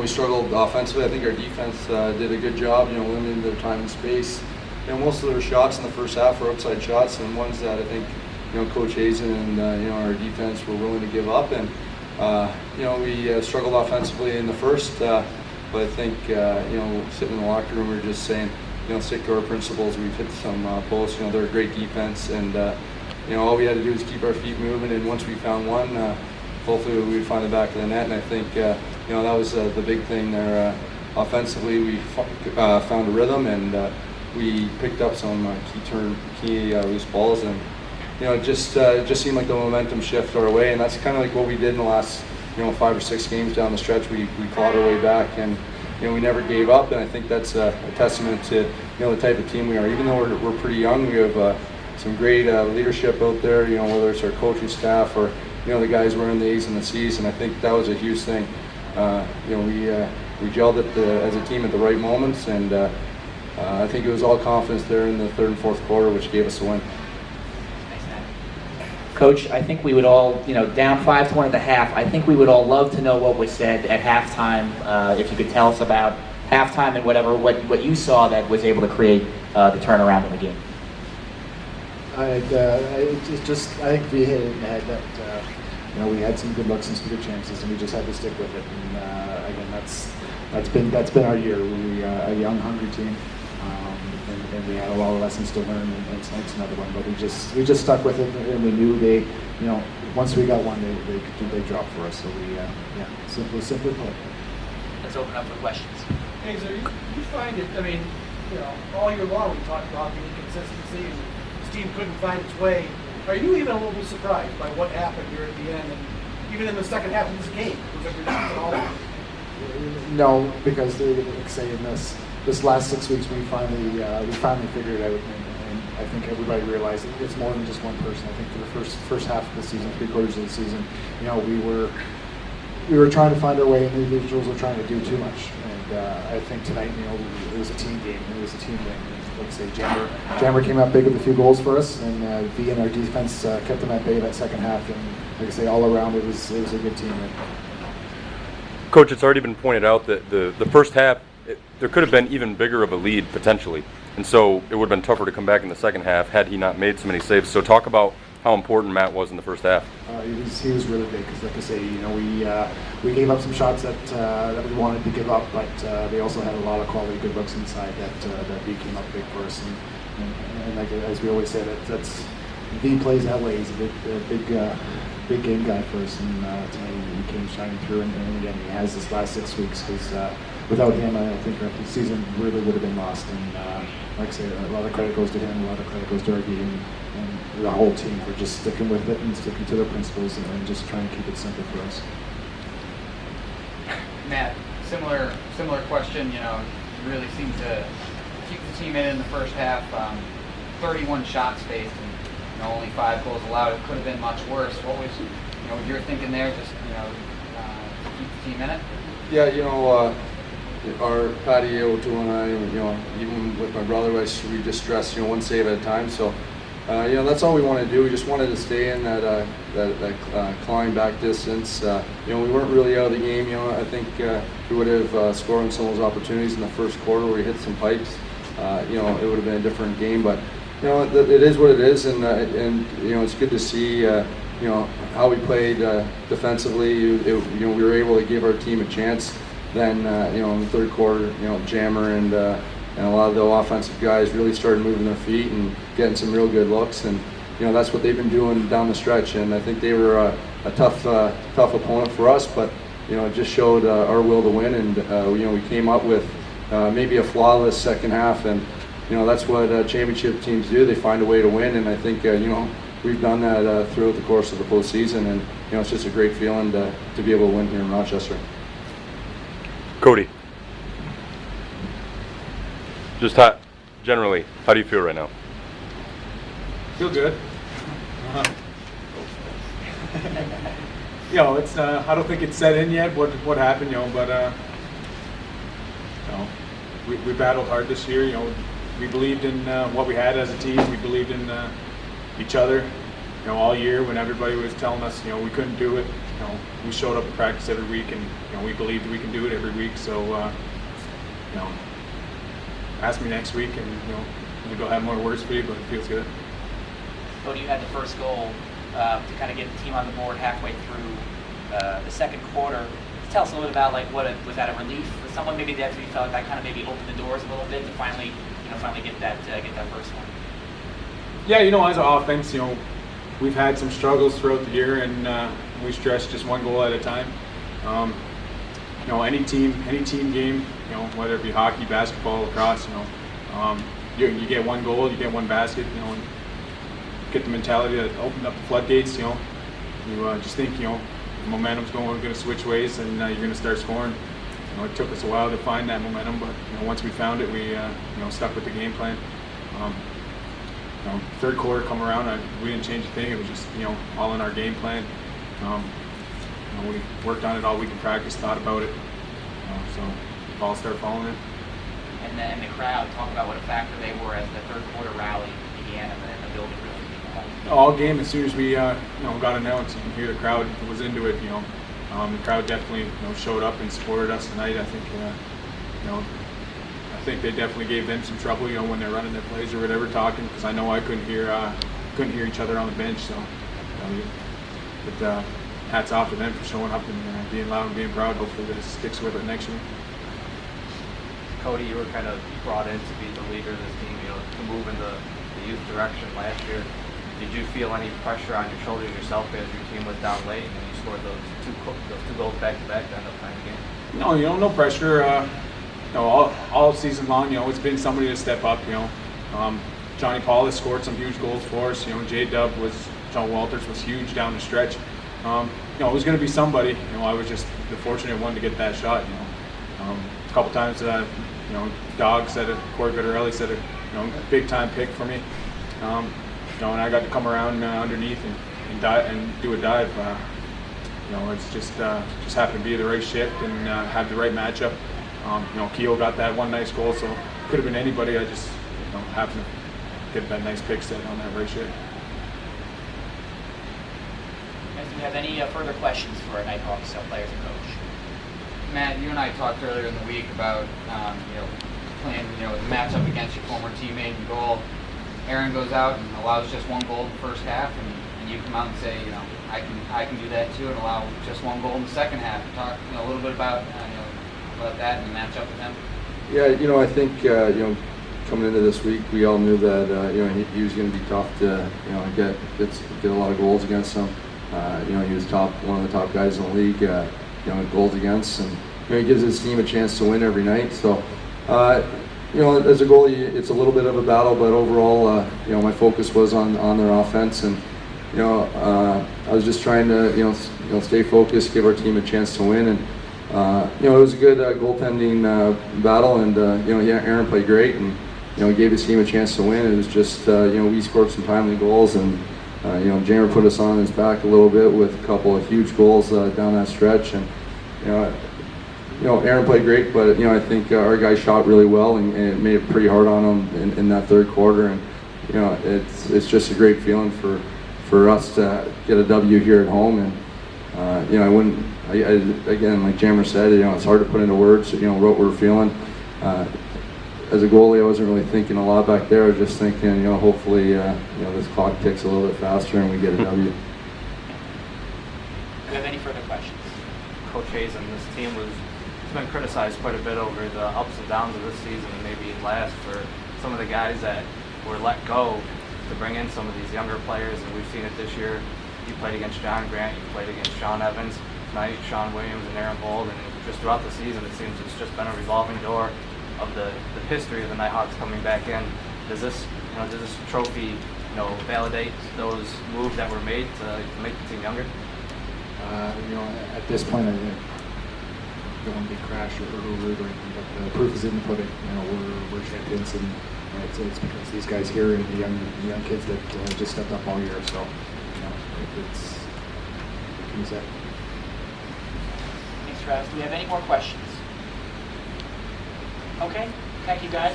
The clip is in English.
we struggled offensively. I think our defense did a good job, limiting their time and space. Most of their shots in the first half were outside shots, and ones that I think, Coach Hazen and our defense were willing to give up. And we struggled offensively in the first, but I think sitting in the locker room, we were just saying, stick to our principles. We've hit some posts. They're a great defense, and all we had to do is keep our feet moving. And once we found one, hopefully we would find the back of the net. And I think that was the big thing there. Offensively, we found a rhythm, and we picked up some key loose balls, and it just seemed like the momentum shift our way. And that's kind of like what we did in the last 5 or 6 games down the stretch. We clawed our way back, and we never gave up. And I think that's a testament to the type of team we are. Even though we're pretty young, we have some great leadership out there. Whether it's our coaching staff or the guys wearing the A's and the C's. And I think that was a huge thing. We gelled as a team at the right moments, and I think it was all confidence there in the third and fourth quarter, which gave us the win. Coach, I think we would all, down 5-1 at the half, I think we would all love to know what was said at halftime. If you could tell us about halftime and what you saw that was able to create the turnaround in the game. I think we hit it in the head that we had some good looks and some good chances, and we just had to stick with it. And again, that's been our year. We're a young, hungry team. And we had a lot of lessons to learn, and tonight's another one. But we just stuck with it, and we knew once we got one, they dropped for us. So simply put. Let's open up for questions. Hey, so you find it? I mean, all year long we talked about the inconsistency, and this team couldn't find its way. Are you even a little bit surprised by what happened here at the end, and even in the second half of this game? Was there at all? No, because like I say, in this last 6 weeks, we finally figured it out, and I think everybody realized it's more than just one person. I think for the first half of the season, 3/4 of the season, we were trying to find our way, and the individuals were trying to do too much. And I think tonight, it was a team game. It was a team win. Like I say, Jammer came out big with a few goals for us, and V and our defense kept them at bay that second half. And like I say, all around, it was a good team win. Coach, it's already been pointed out that the first half, there could have been even bigger of a lead potentially, and so it would have been tougher to come back in the second half had he not made so many saves. So talk about how important Matt was in the first half. He was really big because, like I say, we gave up some shots that we wanted to give up, but they also had a lot of quality good looks inside that V came up big for us. And like, as we always say, that's V plays that way. He's a big game guy for us, and tonight he came shining through. And again, he has this last 6 weeks because without him, I think our season really would have been lost. And like I say, a lot of credit goes to him, a lot of credit goes to our team and the whole team for just sticking with it and sticking to their principles and just trying to keep it simple for us. Matt, similar question. You really seemed to keep the team in the first half. 31 shots faced and only 5 goals allowed. It could have been much worse. What was your thinking there? Just to keep the team in it. Yeah, our Patty O'Toole and I, even with my brother, we just stress one save at a time. So that's all we wanted to do. We just wanted to stay in that climb back distance. We weren't really out of the game. I think we would have scored on some of those opportunities in the first quarter where we hit some pipes. It would have been a different game, but it is what it is, and it's good to see how we played defensively. We were able to give our team a chance. Then in the third quarter, Jammer and a lot of the offensive guys really started moving their feet and getting some real good looks, and that's what they've been doing down the stretch. And I think they were a tough opponent for us, but it just showed our will to win, and we came up with maybe a flawless second half, and that's what championship teams do. They find a way to win, and I think we've done that throughout the course of the postseason, and it's just a great feeling to be able to win here in Rochester. Cody, just generally, how do you feel right now? Feel good. It's I don't think it's set in yet what happened, but we battled hard this year. We believed in what we had as a team. We believed in each other, all year when everybody was telling us, we couldn't do it, we showed up to practice every week, and we believed we can do it every week. So, ask me next week, and maybe I'll have more words for you, but it feels good. Cody, you had the first goal to kind of get the team on the board halfway through the second quarter. Tell us a little bit about was that a relief for someone? Maybe that you felt like that kind of maybe opened the doors a little bit to finally get that first one. Yeah, as an offense, we've had some struggles throughout the year, and we stress just one goal at a time. Any team game, whether it be hockey, basketball, lacrosse, you get one goal, you get one basket, and get the mentality to open up the floodgates. You just think, the momentum's going to switch ways, and you're going to start scoring. It took us a while to find that momentum, but once we found it, we stuck with the game plan. Third quarter come around, we didn't change a thing. It was just all in our game plan. We worked on it all week in practice, thought about it, so the ball started falling in. And the crowd, talk about what a factor they were as the third quarter rally began and the building really began. All game, as soon as we got announced, you can hear the crowd was into it. The crowd definitely showed up and supported us tonight. I think they definitely gave them some trouble, when they're running their plays or whatever, talking, because I know I couldn't hear each other on the bench. So, but hats off to them for showing up and being loud and being proud. Hopefully, this sticks with it next year. Cody, you were kind of brought in to be the leader of this team, to move in the youth direction last year. Did you feel any pressure on your shoulders yourself as your team was down late and you scored those two goals back to back to end up tying the game? No, no pressure. All season long, it's been somebody to step up. Johnny Paul has scored some huge goals for us. John Walters was huge down the stretch. It was going to be somebody. I was just the fortunate one to get that shot. A couple times, Dog said it, Corey Vittorelli said it, big time pick for me. And I got to come around underneath and do a dive. It's just happened to be the right shift and have the right matchup. Keel got that one nice goal, so could have been anybody. I just happened to get that nice pick set on that right shift. Guys, do you have any further questions for our Knighthawks players and coach? Matt, you and I talked earlier in the week about playing the matchup against your former teammate in goal. Aaron goes out and allows just one goal in the first half, and you come out and say, I can do that too, and allow just one goal in the second half. Talk a little bit about that and the matchup with him. Yeah, I think coming into this week, we all knew that he was going to be tough to get a lot of goals against him. He was one of the top guys in the league. Goals against, and he gives his team a chance to win every night. So, as a goalie, it's a little bit of a battle, but overall, my focus was on their offense, and I was just trying to stay focused, give our team a chance to win, and it was a good goaltending battle, and Aaron played great, and gave his team a chance to win. It was just we scored some timely goals, and Jammer put us on his back a little bit with a couple of huge goals down that stretch, and Aaron played great, but I think our guys shot really well, and it made it pretty hard on him in that third quarter, and it's just a great feeling for us to get a W here at home, and again, like Jammer said, it's hard to put into words what we're feeling. As a goalie, I wasn't really thinking a lot back there. I was just thinking, hopefully, this clock ticks a little bit faster and we get a W. Do you have any further questions? Coach Hazen, this team has been criticized quite a bit over the ups and downs of this season, and maybe last, for some of the guys that were let go to bring in some of these younger players, and we've seen it this year. You played against John Grant, you played against Sean Evans, tonight Sean Williams and Aaron Bold, and just throughout the season, it seems it's just been a revolving door of the history of the Knighthawks coming back in. Does this trophy validate those moves that were made to make the team younger? At this point, I don't want to be crash or rude or anything, but the proof is in the pudding. We're champions, and it's because these guys here and the young kids that just stepped up all year. So, it's what can you say? Thanks, Travis. Do we have any more questions? Okay, thank you guys.